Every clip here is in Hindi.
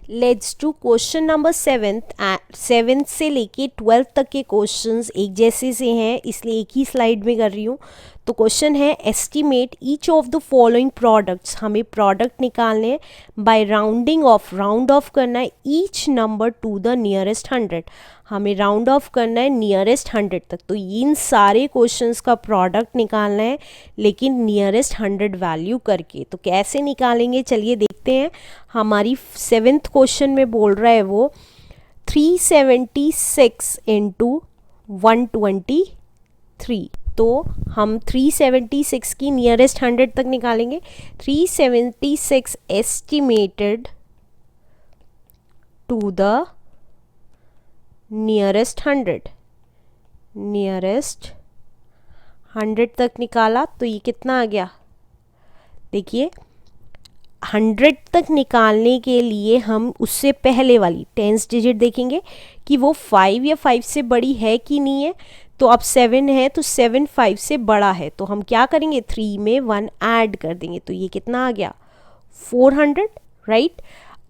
Let's do question number 7th से लेके 12th तक के क्वेश्चंस एक जैसे से हैं, इसलिए एक ही स्लाइड में कर रही हूँ। तो क्वेश्चन है estimate each of the following products. हमें प्रोडक्ट निकालने हैं by rounding off, round off करना है each number to the nearest 100। हमें राउंड ऑफ करना है नियरेस्ट 100 तक। तो इन सारे क्वेश्चंस का प्रोडक्ट निकालना है लेकिन नियरेस्ट 100 वैल्यू करके। तो कैसे निकालेंगे चलिए देखते हैं। हमारी 7th क्वेश्चन में बोल रहा है वो 376 इंटू 123। तो हम 376 की नियरेस्ट 100 तक निकालेंगे। 376 एस्टिमेटेड टू द नियरेस्ट 100 तक निकाला तो ये कितना आ गया। देखिए 100 तक निकालने के लिए हम उससे पहले वाली 10th डिजिट देखेंगे कि वो 5 या 5 से बड़ी है कि नहीं है। तो अब 7 है तो 7 5 से बड़ा है, तो हम क्या करेंगे 3 में 1 ऐड कर देंगे। तो ये कितना आ गया 400, राइट।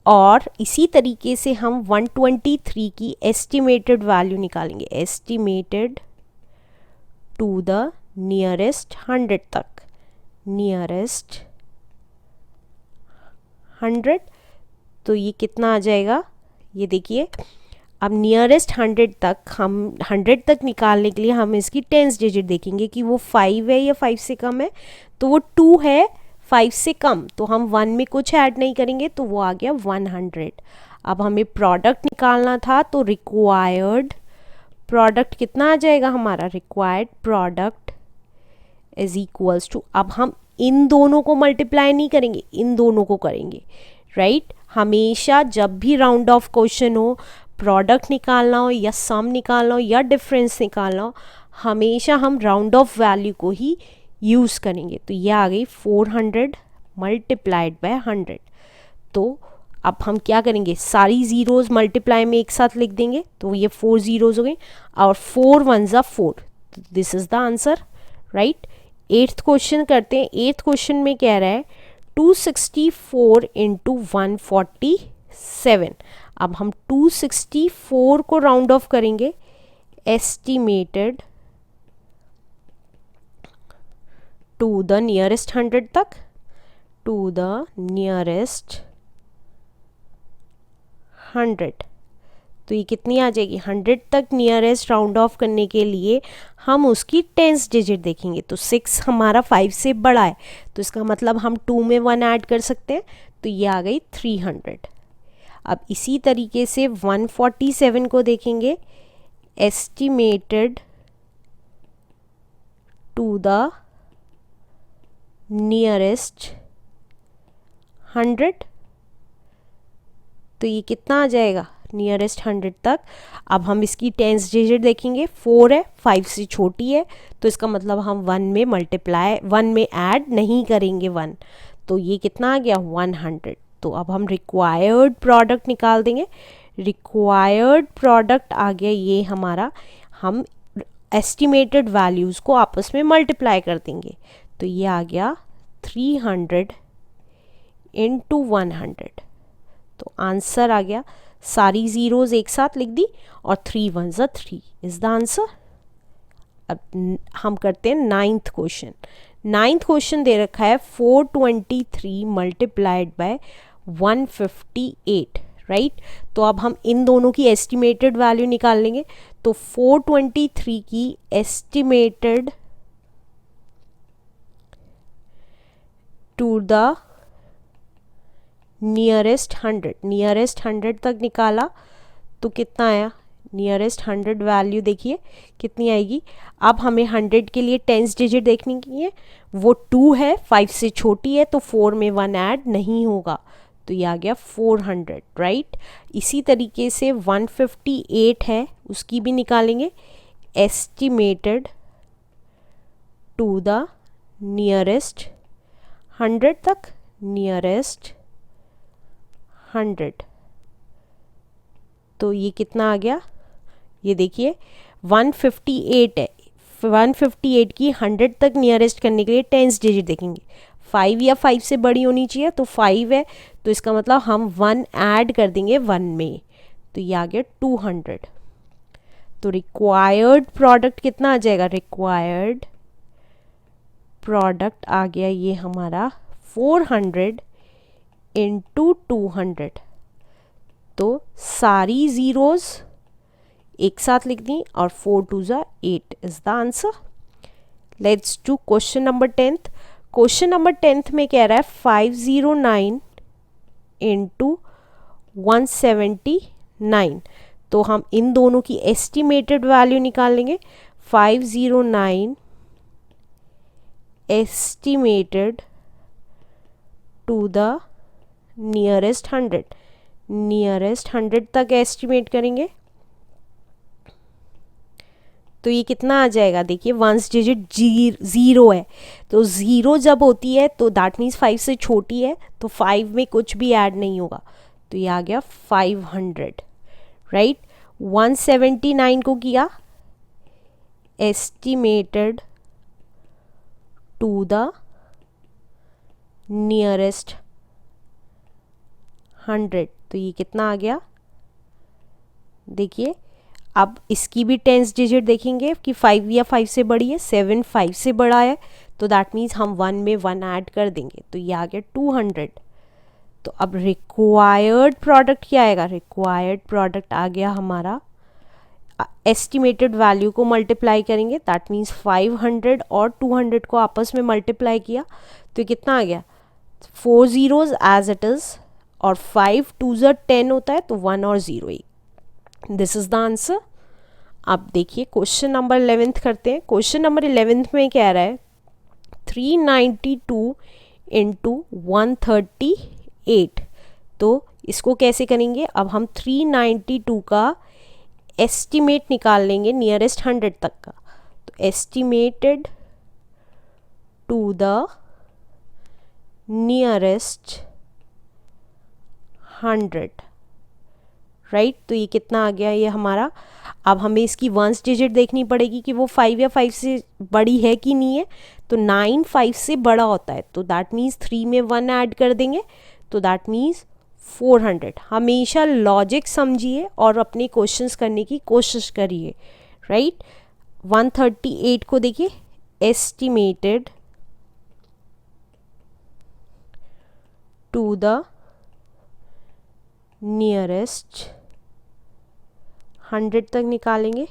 और इसी तरीके से हम 123 की एस्टिमेटेड वैल्यू निकालेंगे, एस्टिमेटेड टू द नियरेस्ट 100 तक, नियरेस्ट 100। तो ये कितना आ जाएगा, ये देखिए। अब नियरेस्ट 100 तक, हम 100 तक निकालने के लिए हम इसकी 10th डिजिट देखेंगे कि वो 5 है या 5 से कम है। तो वो 2 है 5 से कम, तो हम 1 में कुछ ऐड नहीं करेंगे, तो वो आ गया 100। अब हमें प्रोडक्ट निकालना था, तो रिक्वायर्ड प्रोडक्ट कितना आ जाएगा हमारा, required product is equals to, अब हम इन दोनों को मल्टीप्लाई नहीं करेंगे, इन दोनों को करेंगे, राइट। हमेशा जब भी राउंड ऑफ क्वेश्चन हो, प्रोडक्ट निकालना हो या सम निकालना हो या डिफरेंस निकालना हो, हमेशा हम राउंड ऑफ वैल्यू को ही यूज़ करेंगे। तो ये आ गई 400 मल्टीप्लाइड बाय 100। तो अब हम क्या करेंगे, सारी ज़ीरोज़ मल्टीप्लाई में एक साथ लिख देंगे, तो ये 4 ज़ीरोज़ हो गई और 4 1 ज़ा 4। This is the answer, right. 8th question करते हैं। 8th क्वेश्चन में कह रहा है 264 इंटू 147। अब हम 264 को राउंड ऑफ करेंगे, एस्टिमेटेड टू द नियरेस्ट 100 तक, टू द नियरेस्ट 100। तो ये कितनी आ जाएगी 100 तक नियरेस्ट राउंड ऑफ करने के लिए हम उसकी 10th डिजिट देखेंगे। तो 6 हमारा 5 से बड़ा है, तो इसका मतलब हम 2 में 1 ऐड कर सकते हैं, तो ये आ गई 300। अब इसी तरीके से 147 को देखेंगे, एस्टिमेटेड टू द नियरेस्ट 100। तो ये कितना आ जाएगा नियरेस्ट 100 तक। अब हम इसकी 10th डिजिट देखेंगे, 4 है 5 से छोटी है, तो इसका मतलब हम 1 में मल्टीप्लाई 1 में ऐड नहीं करेंगे 1। तो ये कितना आ गया 100। तो अब हम रिक्वायर्ड प्रोडक्ट निकाल देंगे। रिक्वायर्ड प्रोडक्ट आ गया ये हमारा, हम एस्टिमेटेड वैल्यूज़ को आपस में मल्टीप्लाई कर देंगे। तो ये आ गया 300 इंटू 100। तो आंसर आ गया, सारी ज़ीरोज़ एक साथ लिख दी और 3 1 ज़ा 3 इज़ द आंसर। अब हम करते हैं 9th क्वेश्चन। 9th क्वेश्चन दे रखा है 423 मल्टीप्लाइड बाय 158, राइट। तो अब हम इन दोनों की एस्टिमेटेड वैल्यू निकाल लेंगे। तो 423 की estimated to the nearest 100, nearest 100 तक निकाला तो कितना आया, नियरेस्ट 100 वैल्यू देखिए कितनी आएगी। अब हमें 100 के लिए 10th डिजिट देखनी है, वो 2 है 5 से छोटी है, तो 4 में 1 ऐड नहीं होगा, तो ये आ गया 400, राइट। इसी तरीके से 158 है, उसकी भी निकालेंगे, एस्टिमेटेड टू द नियरेस्ट 100 तक, नियरेस्ट 100। तो ये कितना आ गया, ये देखिए 158 है, 158 की 100 तक नियरेस्ट करने के लिए 10th डिजिट देखेंगे, 5 या 5 से बड़ी होनी चाहिए, तो 5 है, तो इसका मतलब हम 1 ऐड कर देंगे 1 में, तो ये आ गया 200। तो रिक्वायर्ड प्रोडक्ट कितना आ जाएगा, रिक्वायर्ड प्रोडक्ट आ गया ये हमारा 400 इंटू 200। तो सारी ज़ीरोज़ एक साथ लिख दी और 4 2 ज़ा 8 is the answer. Let's do question number 10th। Question number 10th में कह रहा है 509 इंटू 179। तो हम इन दोनों की एस्टिमेटेड वैल्यू निकाल लेंगे। 509 estimated to the nearest 100, nearest 100 तक एस्टिमेट करेंगे। तो ये कितना आ जाएगा, देखिए वंस डिजिट ज़ीरो है, तो ज़ीरो जब होती है तो दैट मीन्स 5 से छोटी है, तो 5 में कुछ भी ऐड नहीं होगा, तो ये आ गया 500, राइट। 179 को किया एस्टिमेटेड टू द नियरेस्ट 100, तो ये कितना आ गया, देखिए अब इसकी भी टेंस डिजिट देखेंगे कि 5 या 5 से बड़ी है, 7 5 से बड़ा है, तो दैट मीन्स हम 1 में 1 ऐड कर देंगे, तो ये आ गया 200। तो अब रिक्वायर्ड प्रोडक्ट क्या आएगा, रिक्वायर्ड प्रोडक्ट आ गया हमारा, एस्टिमेटेड वैल्यू को मल्टीप्लाई करेंगे, दैट मीन्स 500 और 200 को आपस में मल्टीप्लाई किया, तो कितना आ गया, 4 ज़ीरोज़ एज इट इज़, और 5 2 ज़ा 10 होता है, तो 1 और 0 ही, दिस इज़ द आंसर। अब देखिए क्वेश्चन नंबर 11th करते हैं। क्वेश्चन नंबर 11th में कह रहा है 392 इंटू 138। तो इसको कैसे करेंगे, अब हम 392 का एस्टिमेट निकाल लेंगे नियरेस्ट 100 तक का, तो estimated to the nearest 100, right. तो ये कितना आ गया ये हमारा, अब हमें इसकी वंस डिजिट देखनी पड़ेगी कि वो 5 या 5 से बड़ी है कि नहीं है, तो 9 5 से बड़ा होता है, तो दैट मीन्स 3 में 1 ऐड कर देंगे, तो दैट मीन्स 400। हमेशा लॉजिक समझिए और अपने क्वेश्चंस करने की कोशिश करिए, राइट। 138 को देखिए एस्टिमेटेड टू द नियरेस्ट 100 तक निकालेंगे,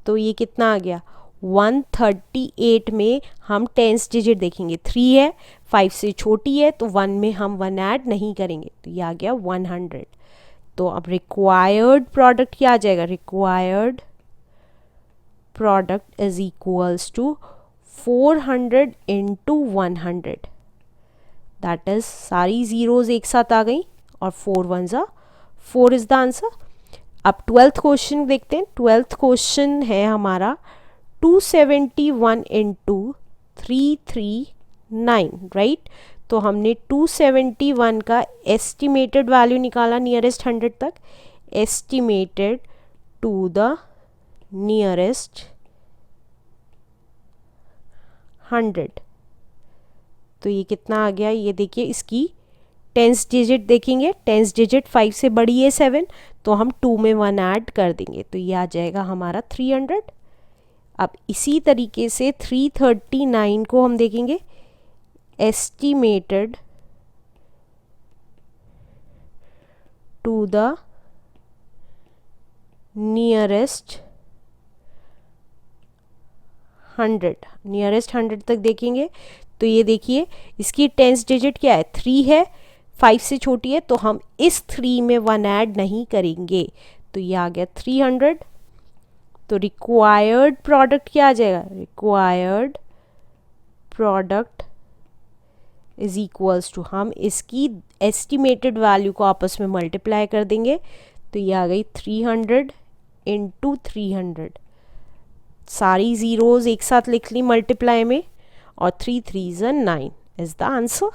तो ये कितना आ गया, 138 में हम टेंस डिजिट देखेंगे, 3 है, 5 से छोटी है, तो 1 में हम 1 ऐड नहीं करेंगे, तो ये आ गया 100। तो अब रिक्वायर्ड प्रोडक्ट क्या आ जाएगा, required product is equals to 400 into 100, that is सारी ज़ीरोज़ एक साथ आ गई और 4 1 ज़ा 4 इज़ द आंसर। अब 12th क्वेश्चन देखते हैं। 12th क्वेश्चन है हमारा 271 इंटू 339, राइट। तो हमने 271 का एस्टिमेटेड वैल्यू निकाला नियरेस्ट 100 तक, एस्टिमेटेड टू द नियरेस्ट 100, तो ये कितना आ गया, ये देखिए इसकी टेंस डिजिट देखेंगे, टेंस डिजिट 5 से बड़ी है 7, तो हम 2 में 1 ऐड कर देंगे, तो ये आ जाएगा हमारा 300। अब इसी तरीके से 339 को हम देखेंगे estimated to the nearest 100, nearest 100 तक देखेंगे, तो ये देखिए इसकी टेंस डिजिट क्या है, 3 है, 5 से छोटी है, तो हम इस 3 में 1 ऐड नहीं करेंगे, तो ये आ गया 300। तो रिक्वायर्ड प्रोडक्ट क्या आ जाएगा, required product is equals to, हम इसकी एस्टिमेटेड वैल्यू को आपस में मल्टीप्लाई कर देंगे, तो ये आ गई 300 इंटू 300, सारी ज़ीरोज़ एक साथ लिख ली मल्टीप्लाई में, और 3 3 9 इज़ द आंसर।